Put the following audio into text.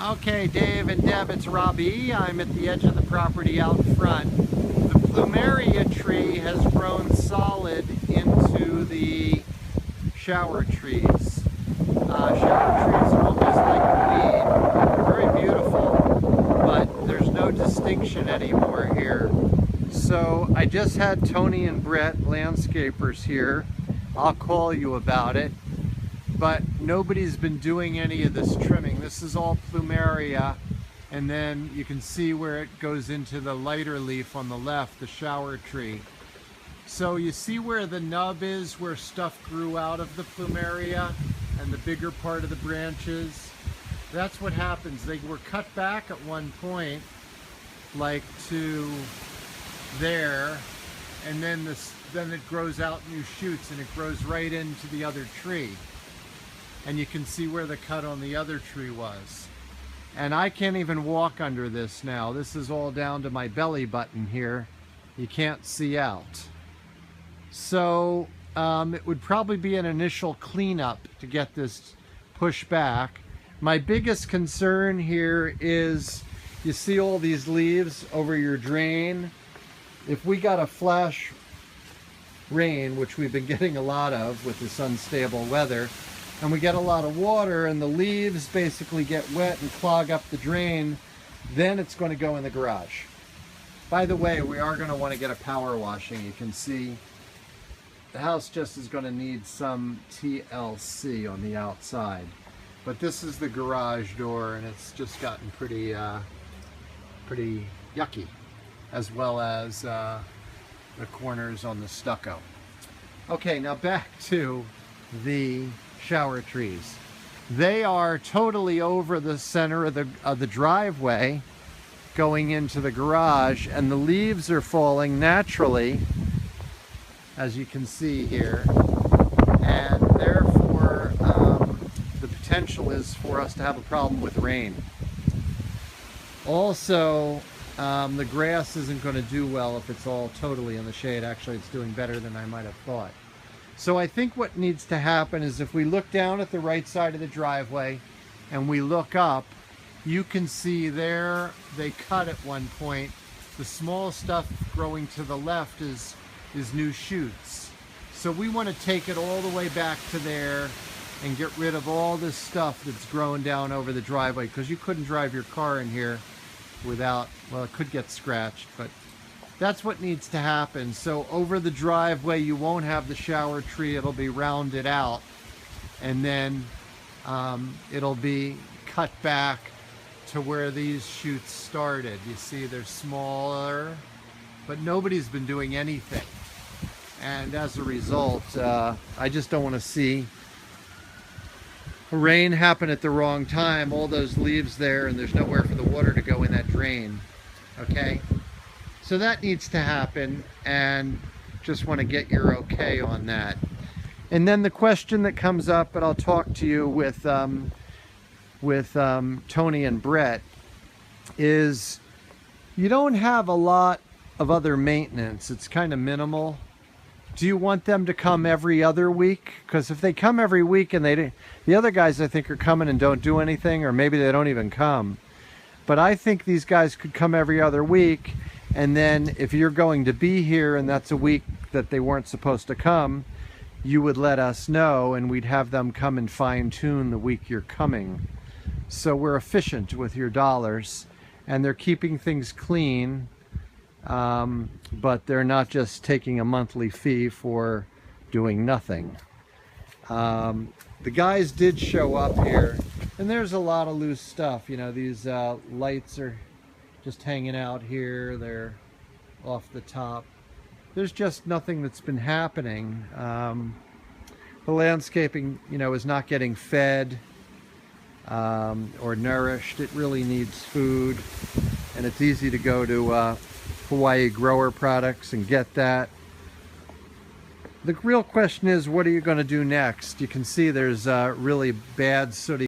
Okay, Dave and Deb, it's Robbie. I'm at the edge of the property out front. The plumeria tree has grown solid into the shower trees. Shower trees are almost like a weed. Very beautiful, but there's no distinction anymore here. So I just had Tony and Brett, landscapers, here. I'll call you about it. But nobody's been doing any of this trimming. This is all plumeria, and then you can see where it goes into the lighter leaf on the left, the shower tree. So you see where the nub is, where stuff grew out of the plumeria and the bigger part of the branches? That's what happens. They were cut back at one point, like to there, and then it grows out new shoots and it grows right into the other tree. And you can see where the cut on the other tree was. And I can't even walk under this now. This is all down to my belly button here. You can't see out. So it would probably be an initial cleanup to get this pushed back. My biggest concern here is, you see all these leaves over your drain? If we got a flash rain, which we've been getting a lot of with this unstable weather, and we get a lot of water and the leaves basically get wet and clog up the drain, then it's going to go in the garage. By the way, we are going to want to get a power washing. You can see the house just is going to need some TLC on the outside. But this is the garage door, and it's just gotten pretty yucky, as well as the corners on the stucco. Okay, now back to the shower trees. They are totally over the center of the driveway going into the garage, and the leaves are falling naturally, as you can see here, and therefore the potential is for us to have a problem with rain. Also, the grass isn't going to do well if it's all totally in the shade. Actually, it's doing better than I might have thought. So I think what needs to happen is, if we look down at the right side of the driveway and we look up, you can see there they cut at one point. The small stuff growing to the left is new shoots. So we want to take it all the way back to there and get rid of all this stuff that's growing down over the driveway, because you couldn't drive your car in here without, well, it could get scratched, but that's what needs to happen. So over the driveway, you won't have the shower tree. It'll be rounded out, and then it'll be cut back to where these shoots started. You see they're smaller, but nobody's been doing anything. And as a result, I just don't want to see rain happen at the wrong time, all those leaves there, and there's nowhere for the water to go in that drain. Okay? So that needs to happen, and just want to get your okay on that. And then the question that comes up, and I'll talk to you with Tony and Brett, is you don't have a lot of other maintenance. It's kind of minimal. Do you want them to come every other week? Because if they come every week and the other guys, I think, are coming and don't do anything, or maybe they don't even come. But I think these guys could come every other week. And then if you're going to be here and that's a week that they weren't supposed to come, you would let us know, and we'd have them come and fine-tune the week you're coming. So we're efficient with your dollars, and they're keeping things clean, but they're not just taking a monthly fee for doing nothing. The guys did show up here, and there's a lot of loose stuff. You know, these lights are just hanging out here. They're off the top. There's just nothing that's been happening. The landscaping, you know, is not getting fed or nourished. It really needs food, and it's easy to go to Hawaii Grower Products and get that. The real question is, what are you going to do next? You can see there's really bad sooty